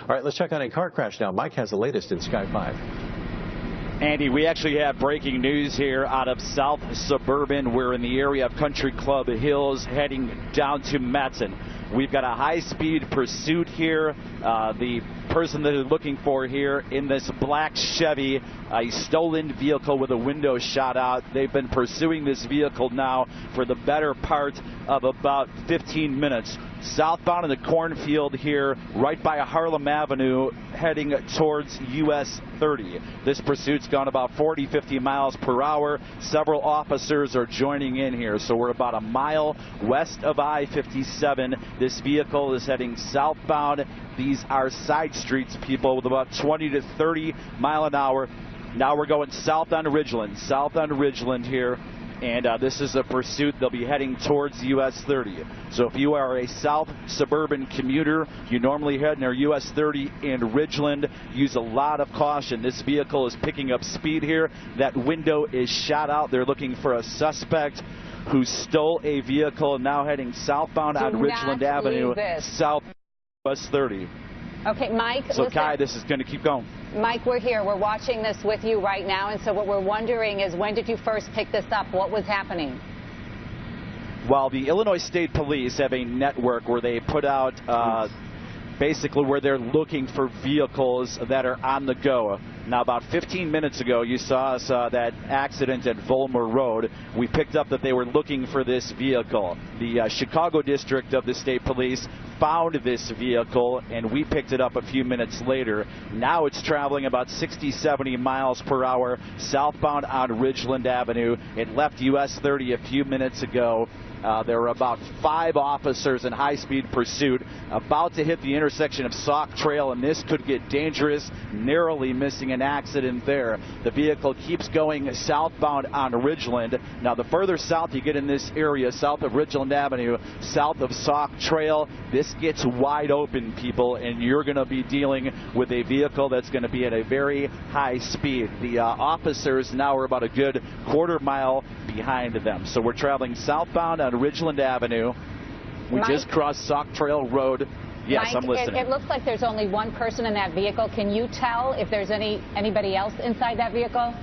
All right, let's check on a car crash now. Mike has the latest in Sky 5. Andy, we actually have breaking news here out of South Suburban. We're in the area of Country Club Hills heading down to Matson. We've got a high-speed pursuit here. The person that they're looking for here in this black Chevy, a stolen vehicle with a window shot out. They've been pursuing this vehicle now for the better part of about 15 minutes. Southbound in the cornfield here, right by Harlem Avenue, heading towards US 30. This pursuit's gone about 40-50 miles per hour. Several officers are joining in here, so we're about a mile west of I-57. This vehicle is heading southbound. These are side streets, people, with about 20 to 30 mile an hour. Now we're going south on Ridgeland here. And this is a pursuit. They'll be heading towards US 30. So if you are a South Suburban commuter, you normally head near US 30 in Ridgeland, use a lot of caution. This vehicle is picking up speed here. That window is shot out. They're looking for a suspect who stole a vehicle and now heading southbound on Ridgeland Avenue, south US 30. Okay, Mike. So, listen. Kai, this is going to keep going. Mike, we're here. We're watching this with you right now. And so what we're wondering is, when did you first pick this up? What was happening? Well, the Illinois State Police have a network where they put out basically where they're looking for vehicles that are on the go. Now, about 15 minutes ago, you saw us that accident at Volmer Road. We picked up that they were looking for this vehicle. The Chicago district of the state police found this vehicle, and we picked it up a few minutes later. Now it's traveling about 60-70 miles per hour southbound on Ridgeland Avenue. It left US 30 a few minutes ago. There were about 5 officers in high-speed pursuit about to hit the intersection of Sauk Trail, and this could get dangerous, narrowly missing an accident there. The vehicle keeps going southbound on Ridgeland. Now, the further south you get in this area, south of Ridgeland Avenue, south of Sauk Trail, this gets wide open, people, and you're going to be dealing with a vehicle that's going to be at a very high speed. The officers now are about a good quarter mile behind them. So we're traveling southbound on Ridgeland Avenue. We just crossed Sauk Trail Road. Yes, Mike, I'm listening. It looks like there's only one person in that vehicle. Can you tell if there's anybody else inside that vehicle?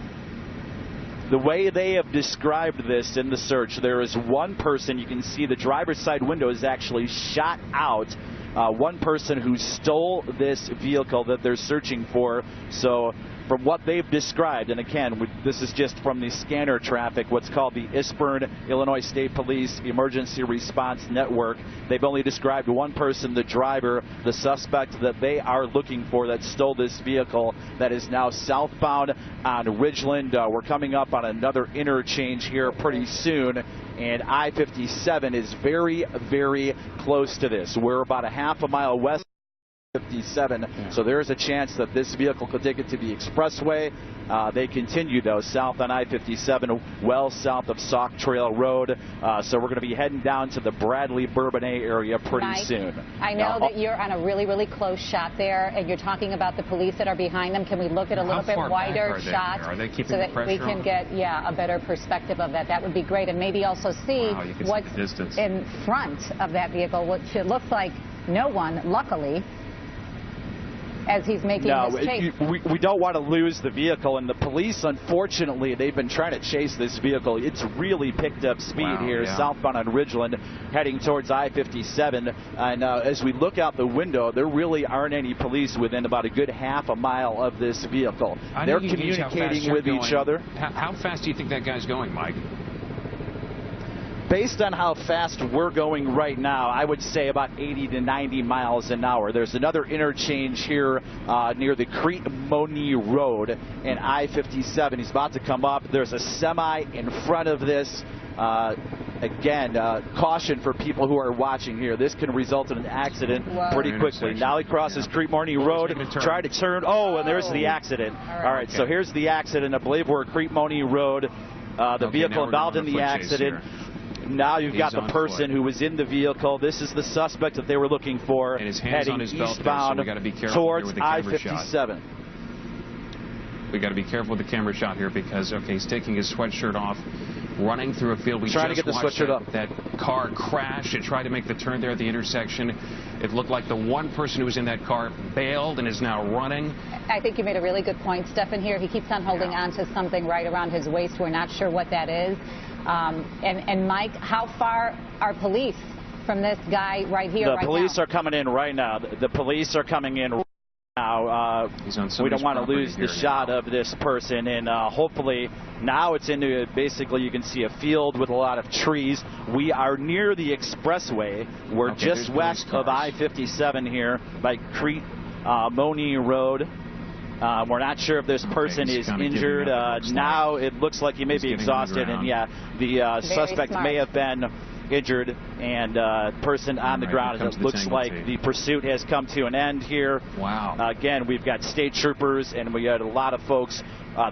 The way they have described this in the search, there is one person. You can see the driver's side window is actually shot out. One person who stole this vehicle that they're searching for. So from what they've described, and again, this is just from the scanner traffic, what's called the ISPERN, Illinois State Police Emergency Response Network, they've only described one person, the driver, the suspect that they are looking for that stole this vehicle that is now southbound on Ridgeland. We're coming up on another interchange here pretty soon, and I-57 is very, very close to this. We're about a half a mile west. 57, so there's a chance that this vehicle could take it to the expressway. They continue, though, south on I-57, well south of Sauk Trail Road. So we're going to be heading down to the Bradley-Bourbonnais area pretty soon. I know that you're on a really, really close shot there, and you're talking about the police that are behind them. Can we look at a little bit wider shot so that we can get a better perspective of that? That would be great, and maybe also see what's in front of that vehicle, which it looks like no one, luckily, as he's making this chase. We don't want to lose the vehicle, and the police, unfortunately, they've been trying to chase this vehicle. It's really picked up speed here southbound on Ridgeland, heading towards I-57. And as we look out the window, there really aren't any police within about a good half a mile of this vehicle. They're communicating with each other. How fast do you think that guy's going, Mike? Based on how fast we're going right now, I would say about 80 to 90 miles an hour. There's another interchange here near the Crete-Money Road and I-57. He's about to come up. There's a semi in front of this. Again, caution for people who are watching here. This can result in an accident pretty quickly. Now he crosses Crete-Money Road, tried to turn. Oh, and there's the accident. All right, so here's the accident. I believe we're at Crete-Money Road. The vehicle involved in the accident. Now you've got the person who was in the vehicle. This is the suspect that they were looking for, and his hands heading on his belt eastbound there, so we got to be careful towards with the camera I-57. shot. We got to be careful with the camera shot here because, okay, he's taking his sweatshirt off, running through a field. We trying just to get the watched sweatshirt up. That car crash. It tried to make the turn there at the intersection. It looked like the one person who was in that car bailed and is now running. I think you made a really good point, Stefan, here. He keeps on holding on to something right around his waist. We're not sure what that is. And Mike, how far are police from this guy right here? The police are coming in right now. The police are coming in right now. We don't want to lose the shot of this person, and hopefully now it's into basically you can see a field with a lot of trees. We are near the expressway. We're just west of I-57 here by Crete Money Road. We're not sure if this person is injured. Now it looks like he may be exhausted, and yeah, the suspect may have been injured, and person on the ground. It looks like the pursuit has come to an end here. Wow. Again, we've got state troopers, and we had a lot of folks.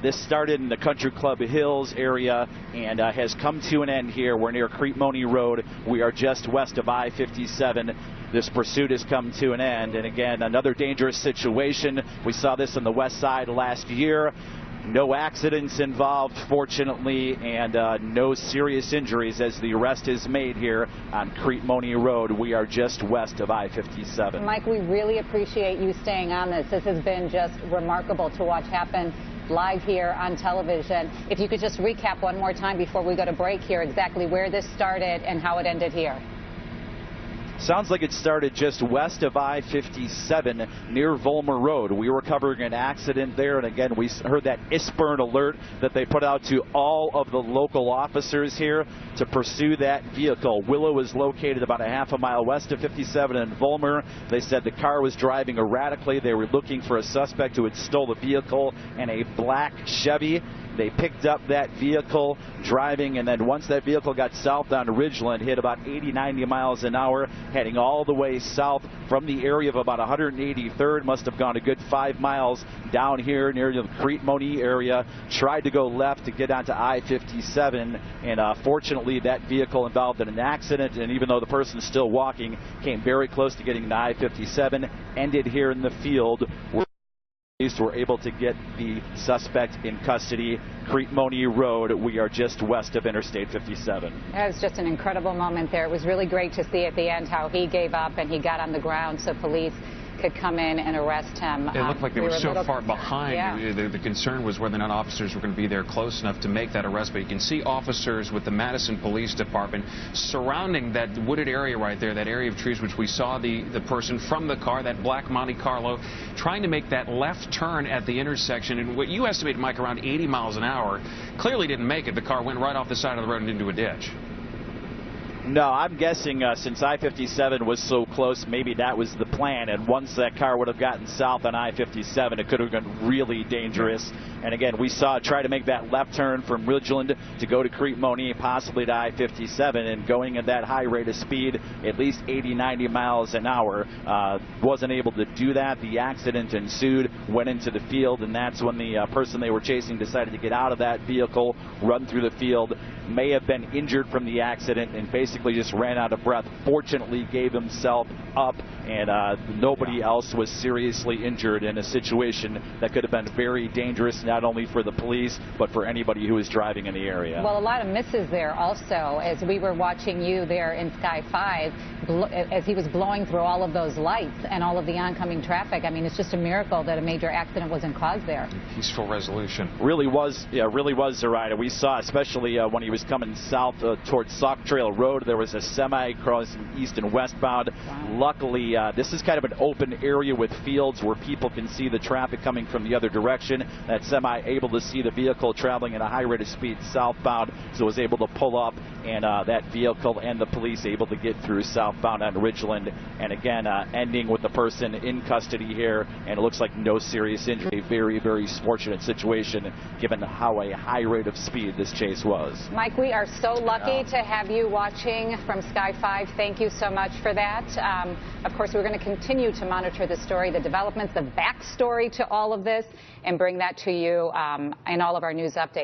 This started in the Country Club Hills area and has come to an end here. We're near Crete Money Road. We are just west of I-57. This pursuit has come to an end. And again, another dangerous situation. We saw this on the west side last year. No accidents involved, fortunately, and no serious injuries as the arrest is made here on Crete Money Road. We are just west of I-57. Mike, we really appreciate you staying on this. This has been just remarkable to watch happen live here on television. If you could just recap one more time before we go to break here exactly where this started and how it ended here. Sounds like it started just west of I-57 near Volmer Road. We were covering an accident there, and again, we heard that ISPERN alert that they put out to all of the local officers here to pursue that vehicle. Willow is located about a half a mile west of 57 in Volmer. They said the car was driving erratically. They were looking for a suspect who had stole the vehicle in a black Chevy. They picked up that vehicle driving, and then once that vehicle got south on Ridgeland, hit about 80-90 miles an hour, heading all the way south from the area of about 183rd, must have gone a good 5 miles down here near the Crete Money area, tried to go left to get onto I-57, and fortunately that vehicle involved in an accident, and even though the person's still walking, came very close to getting to I-57, ended here in the field. Police were able to get the suspect in custody. Crete Money Road, we are just west of Interstate 57. That was just an incredible moment there. It was really great to see at the end how he gave up and he got on the ground so police could come in and arrest him. It looked like they were so far behind. Yeah. The concern was whether or not officers were going to be there close enough to make that arrest. But you can see officers with the Madison Police Department surrounding that wooded area right there, that area of trees, which we saw the person from the car, that black Monte Carlo, trying to make that left turn at the intersection. And what you estimated, Mike, around 80 miles an hour, clearly didn't make it. The car went right off the side of the road and into a ditch. No, I'm guessing since I-57 was so close, maybe that was the plan. And once that car would have gotten south on I-57, it could have been really dangerous. And again, we saw it try to make that left turn from Ridgeland to go to Crete Money, possibly to I-57, and going at that high rate of speed, at least 80-90 miles an hour. Wasn't able to do that. The accident ensued, went into the field, and that's when the person they were chasing decided to get out of that vehicle, run through the field, may have been injured from the accident, and basically just ran out of breath. Fortunately, gave himself up, and nobody else was seriously injured in a situation that could have been very dangerous, not only for the police, but for anybody who was driving in the area. Well, a lot of misses there also, as we were watching you there in Sky 5, as he was blowing through all of those lights and all of the oncoming traffic. I mean, it's just a miracle that a major accident wasn't caused there. Peaceful resolution. Really was, Zoraida. We saw, especially when he was coming south towards Sauk Trail Road, there was a semi crossing east and westbound. Wow. Luckily, this is kind of an open area with fields where people can see the traffic coming from the other direction. That semi able to see the vehicle traveling at a high rate of speed southbound, so was able to pull up, and that vehicle and the police able to get through southbound on Ridgeland. And again, ending with the person in custody here, and it looks like no serious injury. Very, very fortunate situation given how a high rate of speed this chase was. Mike, we are so lucky to have you watching from Sky 5. Thank you so much for that. Of course, we're going to continue to monitor the story, the developments, the backstory to all of this, and bring that to you in all of our news updates.